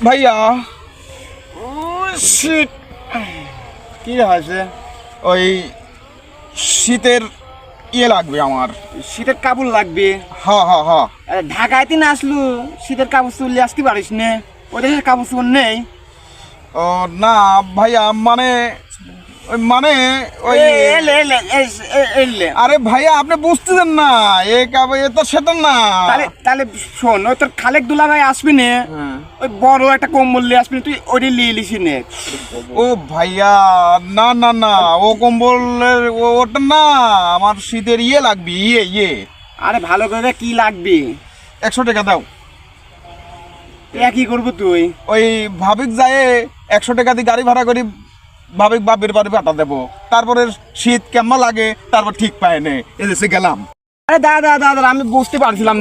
ভাইয়া শীত কি হয়েছে? ওই শীতের লাগবে আমার। শীতের কাপড় লাগবে? হ হ হ। ঢাকাইতে না আসলু শীতের কাপড় চুল আসতে পারিস না? ওই দেশের কাপড় চুল নেই? ও না ভাইয়া, মানে মানে ওই আরে ভাইয়া আপনি বুঝতেছেন না, এ তো সেটা না। তাহলে শোন, ওই তোর খালেক দুলা ভাই আসবি না, ওই বড় একটা কম্বল নিয়ে আসবি, তুই ওইটা নিয়ে লিসি নে। ও ভাইয়া না না না, ও কম্বলের ওটা না, আমার শীতের লাগবে আরে ভালো করে কি লাগবে? 100 টাকা দাও। কি করবো তুই? ওই ভাবিক যায় 100 টাকা দিয়ে গাড়ি ভাড়া করি, ভাবিক বাপের বাড়ি পাঠা দেবো, তারপরে শীত কেমন লাগে তারপর ঠিক পায় নে, এদেশে গেলাম। আরে দাদা দাদা, আমি বুঝতে পারছিলাম